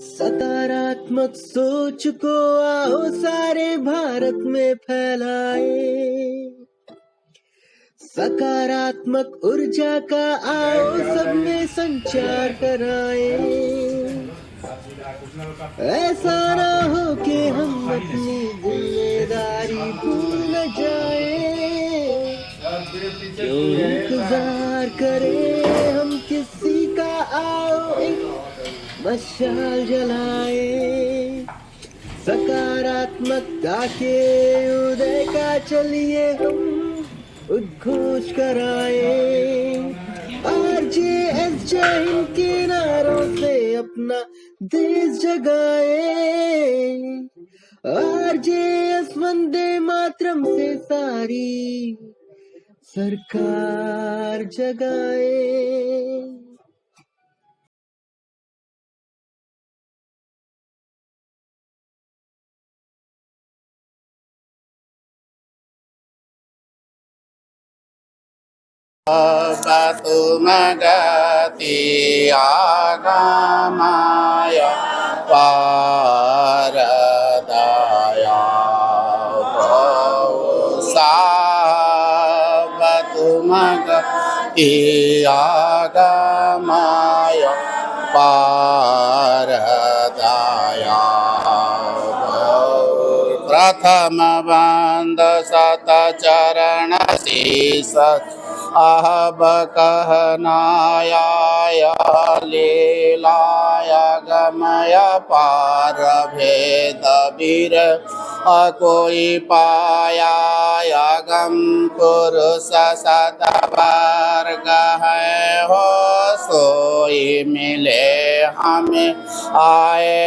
सकारात्मक सोच को आओ सारे भारत में फैलाए, सकारात्मक ऊर्जा का आओ सब में संचार कराए। ऐसा ना हो कि हम अपनी जिम्मेदारी भूल न जाए, क्यों इंतजार करें हम किसी का, आओ एक मशाल जलाए। सकारात्मकता के उदय का चलिए हम उद्घोष कराए। RJS जय हिंद के नारों से अपना देश जगाए, RJS वंदे मातरम से सारी सरकार जगाए। तुमगति आगमाय पारदया तुमगति आगमाय पारदया प्रथम बंद सत चरण शीस आहब कहनाय लीलाय गमय पार भेद वीर कोई पाया गम पुरुष सतवर्ग है हो सोई मिले हमें आए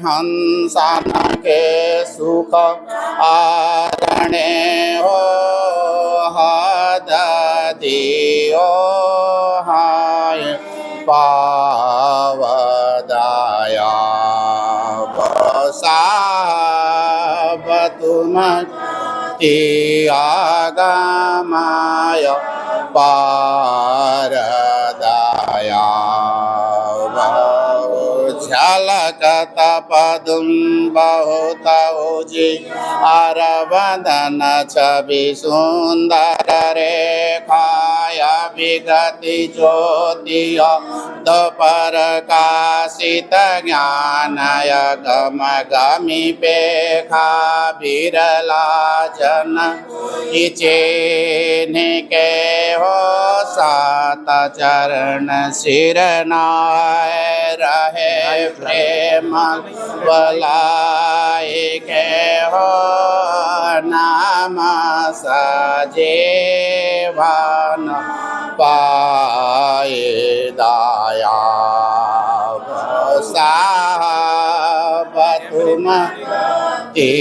हंसन के सुख आरणे हो हद दियो हाय पावदया बसाव तुमति आगमाय पारदया झलकत पदुम बहुत उजी अरवदन छवि सुंदर रेखाय विगति ज्योतिय प्रकाशित ज्ञानय गम गमी पेखा बिरला जन के हो सात चरण सिरनाय रहे प्रेम बलाई के हो नाम सजीवन पाए दाया तुमति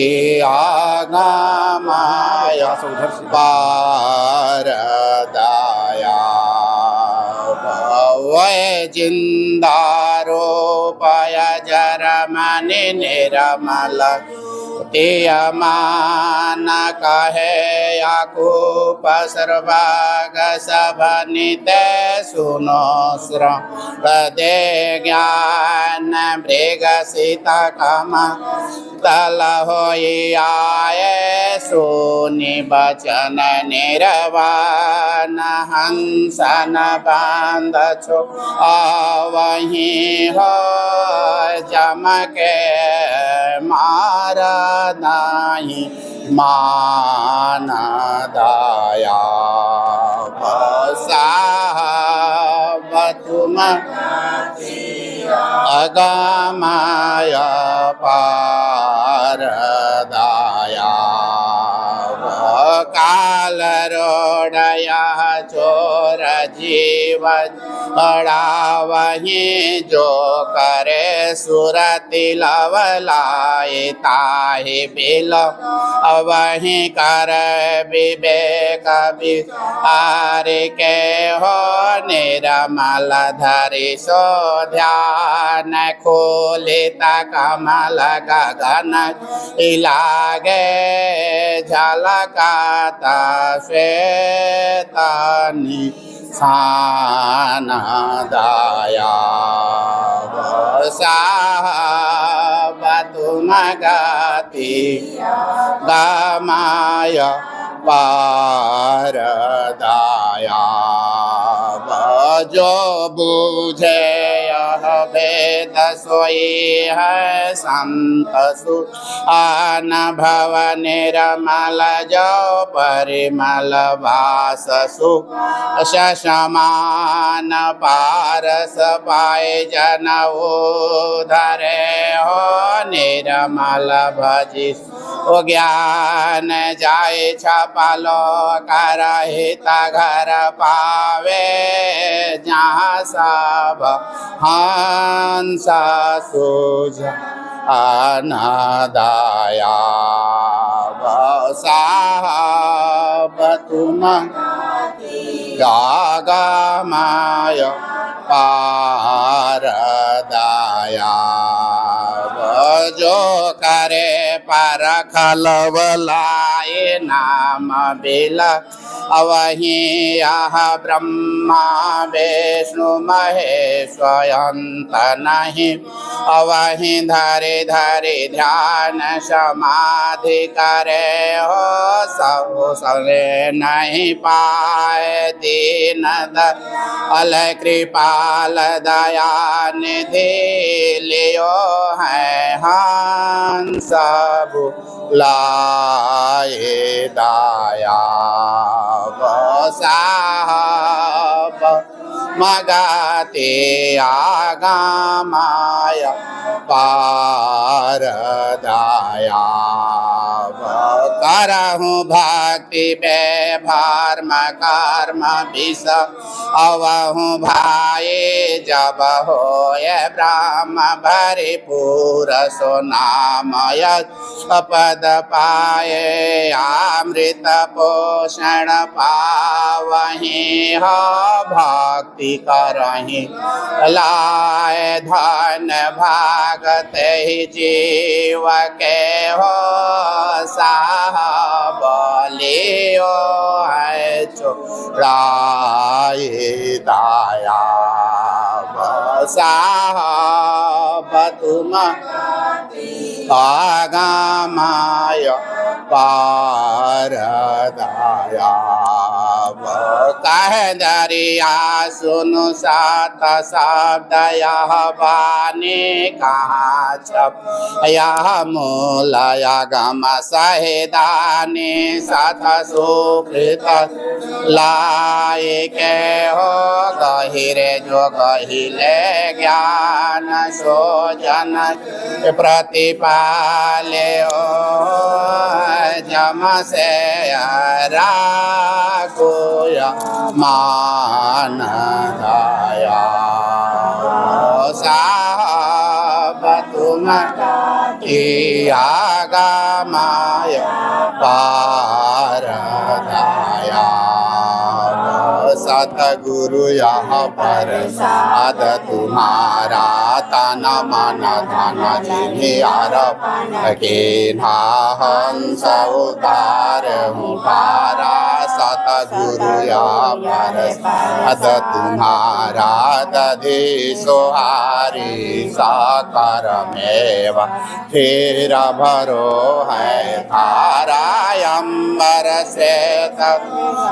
आगमाय पारदया वै जिंदारोपय जरमनि निर्मल तियमान कहे याकूप सर्वाग सभनित सुनो श्रदे ज्ञान मृग सीता कम तल होई आए सोनि बचन निर्वाण हंसन बांध छो आवही हो जमके मारा नाही मान दया तुमति आगमाय पारदया काल रोड़या चोर जीवन अड़ावही जो करे सुरति लवलाए ताहि बिल अवही कर विवेक विहार के हो निर्मल धरि सो ध्यान खोलित कमल गगन इलागे झलकाता श्वेतानि सान दया साहबतुमगति गमाय पारदाया जो बूझे यह भेद सोई है संत सुन भव निर्मल जो परिमल वास सुख समान पारस पाए जन उधरे हो निर्मल भजी ओ ज्ञान जाए छपलो करहित घर पावे जहाँ सब हंस सूझ अनादाया साहब तुम गागमाय पारदाया जो करे परखल बलाए नाम बिला अवहि यह ब्रह्मा विष्णु महेश्वरंत नहीं अवहि धरे धरे ध्यान समाधि करे हो सब सरे नहीं पाए दीन अल कृपाल दया निधि लियो है हंस लाए दाया साहब मगते आगमाय पारदाया करहूँ भक्ति व्यवहार कर्म विष अवहूँ भाई जब होय ब्रह्म भरिपूर सो नामय पद पाए अमृत पोषण पावहि हो भक्ति करहि लाए धन भागत ही जीव के हो साहब लियो है चुराए दाया साहब तुम आगमाय पारदाया कह दरिया सुनु सात शब्द यह बानी कहाँ छप यह मूल गम सहेदानी सथ सुकृत लाए के हो गहिरे जो गहिले ज्ञान सो जन प्रतिपाले हो जम से राखोया मान दाया साहब तुम आगमाय पारदाया सतगुरु यहाँ पर साध तुम्हारा तन मन धन जिन्हें अर्पण के हंस उतार हूँ पारा सतगुरु यहाँ पर साध तुम्हारा दधि सोहारी साकर मेव फिर भरो है धारा अंबर से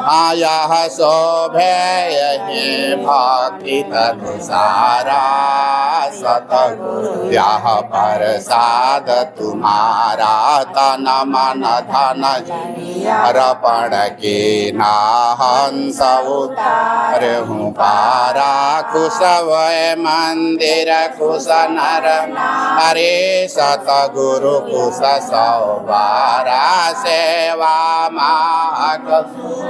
आया शोभे यही भक्ति तनुसारा सतगुरु यह प्रसाद तुम्हारा तन मन धन अर्पण के हंस उतार हूँ पारा खुश वै मंदिर खुश नर हरे सतगुरु खुश सौबारा सेवा माग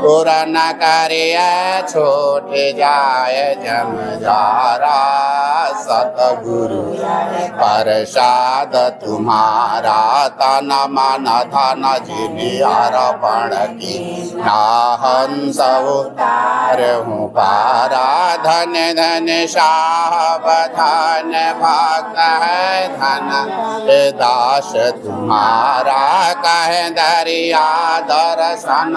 पूरन करिय छोट जाय जमजारा सतगुरु प्रसाद तुम्हारा तन मन धन जिनि अर्पण की हंस उतार हूँ पारा धन धन साहब धन भक्त है धन दास तुम्हारा कह दरिया दर्शन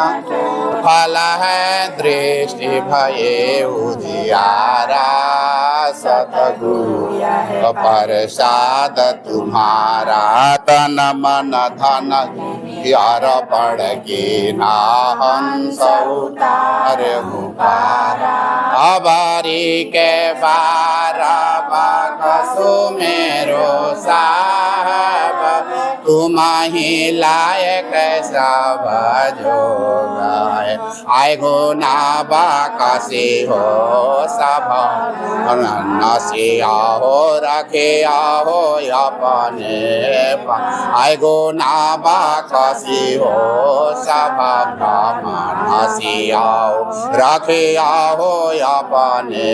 फल है दृष्टि भये उजियारा सतगुरु प्रसाद तुम्हारा तन मन धन यार पड़ के ना हंस उतार मुबारा अबारी के बारा बाकसो मेरो साहब तुम ही लायक सब जोगाए आय गो ना बाकसी हो सब नसिया हो रखे हो अपने आय गो ना बाकसी हो सब नसिया रखे हो अपने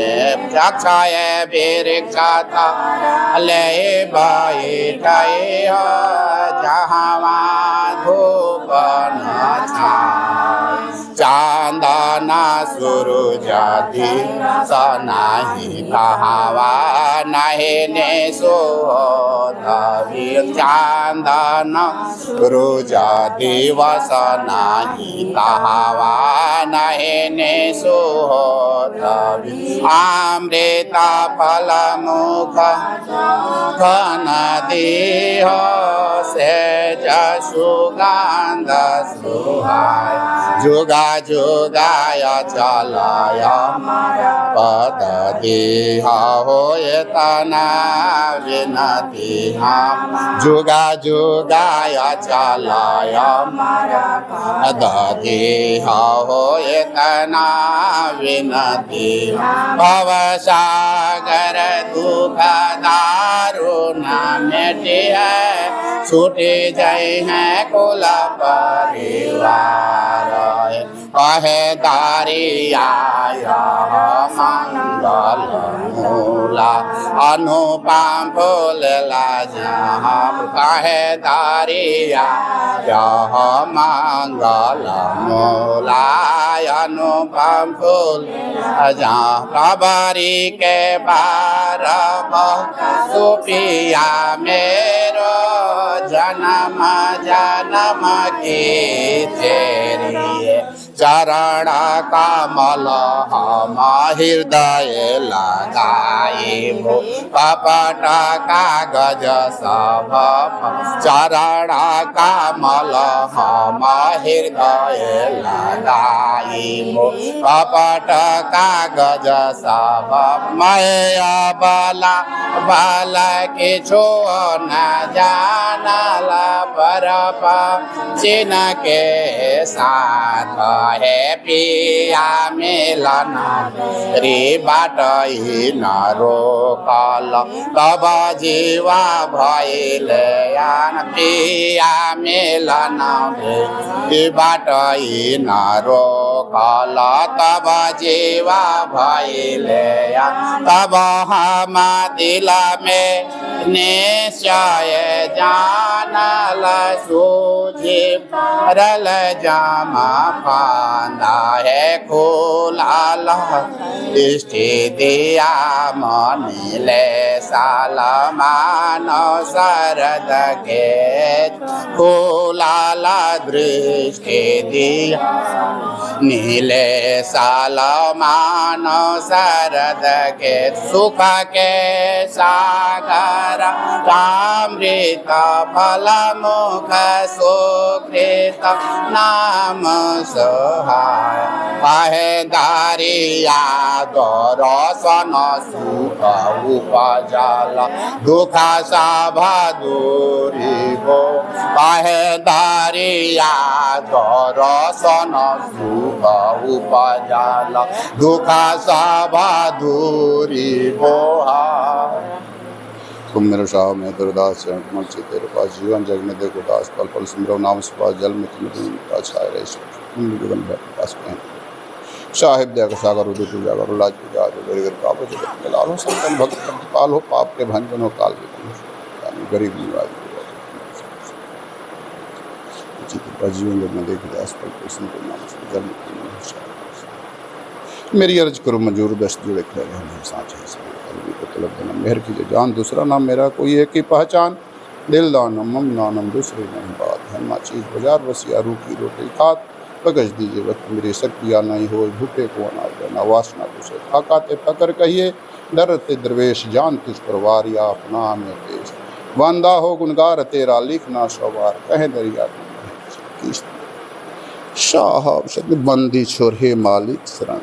रक्षाए वृक्षा था ले बाई जहाँ धूप न चांदना सूरज सनाही कहावा नहीं ने सोधवी चांदना सूरज दिवस नाही कहावा नहीं ने सोधवी अमृता फल मुख घन देह से सुगंध सुहाय जुगा जुगाय चलाय पद देह होय तना विनती जुगा जुगाय चलाय पद देह होय तना विनती भव सागर दुख दारुण मिटे छूटे जाए हैं कुल परिवार कहे दारिया मंगल मूला अनुपम फूल जहाँ कहे दारिया मंगल मूला अनुपम फूल जहाँ कबरी के बार सुपिया मेरो जन्म जन्म की तेरी चरण कमल हम हृदय लगाए कपट कागज सब चरण कमल हम हृदय लगाए कपट कागज सब मैं बला बल किछो न जानल पर चिन्ह के साथ है पिया मिलन रे बाट न रोकल तब जीवा भइल पिया मिलन रे बाट न रोकल तब जीवा भइल तब हम दिल में निश्चय जानल सूझे रल जामा पांदा है खोलाल दृष्टि दिया मनीले सालमान शरद के खोलाल दृष्टि दिया नीले सालमान शरद के सुख के सागर अमृत फल मुख सुकृत नाम सहाय कहे दारिया दर्शन सुख उपजल दुख सब दूरी हो कहे दारिया दर्शन सुख उपजल दुख सब दूरी हो तुम मेरे शाह में दुर्दास कमल से तेरे पास जीवन जग में देखो दास पल पल सुमरो नाम सुपास जल में तुम छाए रहे जुगन पास कहें साहिब दया का सागर उदय तू जागर लाज पूजा गरीब पाप लाल हो संतन भक्त पाल हो पाप के भंजन हो काल के गरीब निवाज जीवन जग में देखो दास पल पल सुमरो नाम जल में मेरी अर्ज करो मंजूर दस्त जुड़े खड़े साँचे को तलब देना मेहर कीजिए जान दूसरा नाम मेरा कोई एक ही पहचान दिल दानम मम नानम दूसरी नहीं बात है ना चीज़ बाजार बसिया रूखी रोटी खात बगज दीजिए वक्त मेरी शक्तियाँ नहीं हो भूखे को अनाज देना वासना दूसरे फाकाते फकर कहिए डरते दरवेश जान तुझ पर वारिया अपना में पेश वांदा हो गुनगार तेरा लिखना सवार कह दरिया शाह बंदी छोर हे मालिक शरण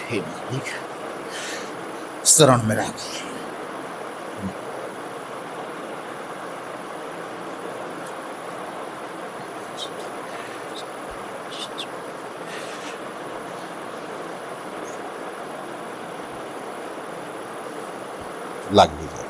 हे मालिक शरण में राख लाग लीजिए।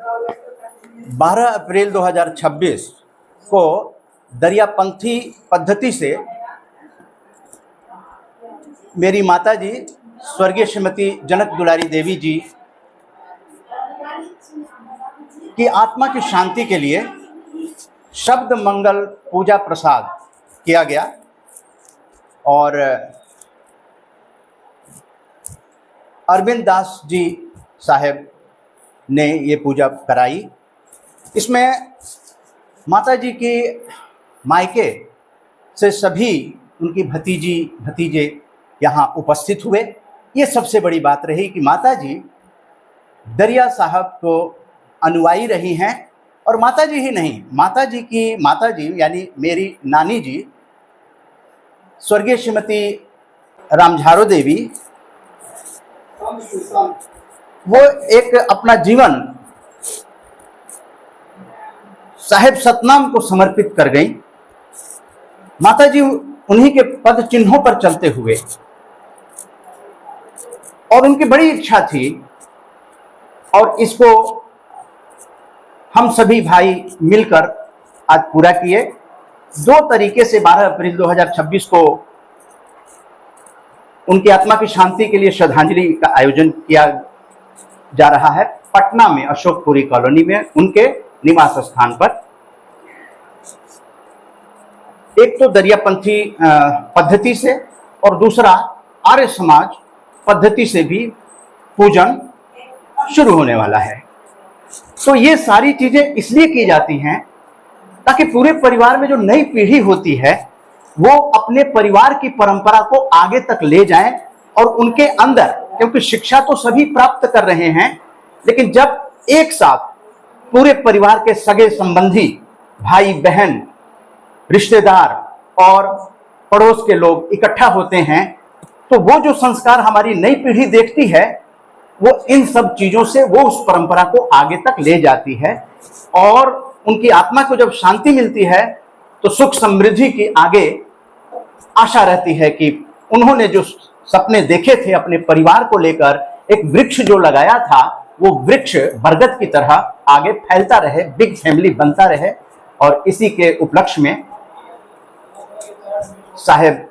12 अप्रैल 2026 को दरियापंथी पद्धति से मेरी माताजी स्वर्गीय श्रीमती जनक दुलारी देवी जी की आत्मा की शांति के लिए शब्द मंगल पूजा प्रसाद किया गया और अरविंद दास जी साहब ने ये पूजा कराई। इसमें माताजी की मायके से सभी उनकी भतीजे यहाँ उपस्थित हुए। ये सबसे बड़ी बात रही कि माताजी दरिया साहब को अनुयायी रही हैं और माताजी ही नहीं, माताजी यानी मेरी नानी जी स्वर्गीय श्रीमती रामझारो देवी, वो एक अपना जीवन साहेब सतनाम को समर्पित कर गई। माताजी उन्हीं के पद चिन्हों पर चलते हुए, और उनकी बड़ी इच्छा थी और इसको हम सभी भाई मिलकर आज पूरा किए। 2 तरीके से 12 अप्रैल 2026 को उनकी आत्मा की शांति के लिए श्रद्धांजलि का आयोजन किया जा रहा है पटना में अशोकपुरी कॉलोनी में उनके निवास स्थान पर। एक तो दरियापंथी पद्धति से और दूसरा आर्य समाज पद्धति से भी पूजन शुरू होने वाला है। तो ये सारी चीजें इसलिए की जाती हैं ताकि पूरे परिवार में जो नई पीढ़ी होती है वो अपने परिवार की परंपरा को आगे तक ले जाएं और उनके अंदर, क्योंकि शिक्षा तो सभी प्राप्त कर रहे हैं, लेकिन जब एक साथ पूरे परिवार के सगे संबंधी, भाई बहन, रिश्तेदार और पड़ोस के लोग इकट्ठा होते हैं तो वो जो संस्कार हमारी नई पीढ़ी देखती है वो इन सब चीजों से वो उस परंपरा को आगे तक ले जाती है और उनकी आत्मा को जब शांति मिलती है तो सुख समृद्धि की आगे आशा रहती है कि उन्होंने जो सपने देखे थे अपने परिवार को लेकर, एक वृक्ष जो लगाया था वो वृक्ष बरगद की तरह आगे फैलता रहे, बिग फैमिली बनता रहे। और इसी के उपलक्ष्य में साहेब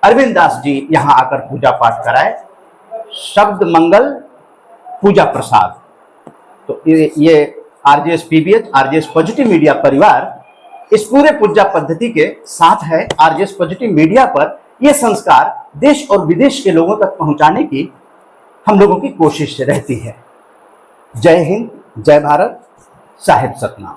अरविंद दास जी यहाँ आकर पूजा पाठ कराए, शब्द मंगल पूजा प्रसाद। तो ये RJS PBH, RJS positive media परिवार इस पूरे पूजा पद्धति के साथ है। आरजेएस पॉजिटिव मीडिया पर यह संस्कार देश और विदेश के लोगों तक पहुंचाने की हम लोगों की कोशिश रहती है। जय हिंद, जय भारत, साहेब सतनाम।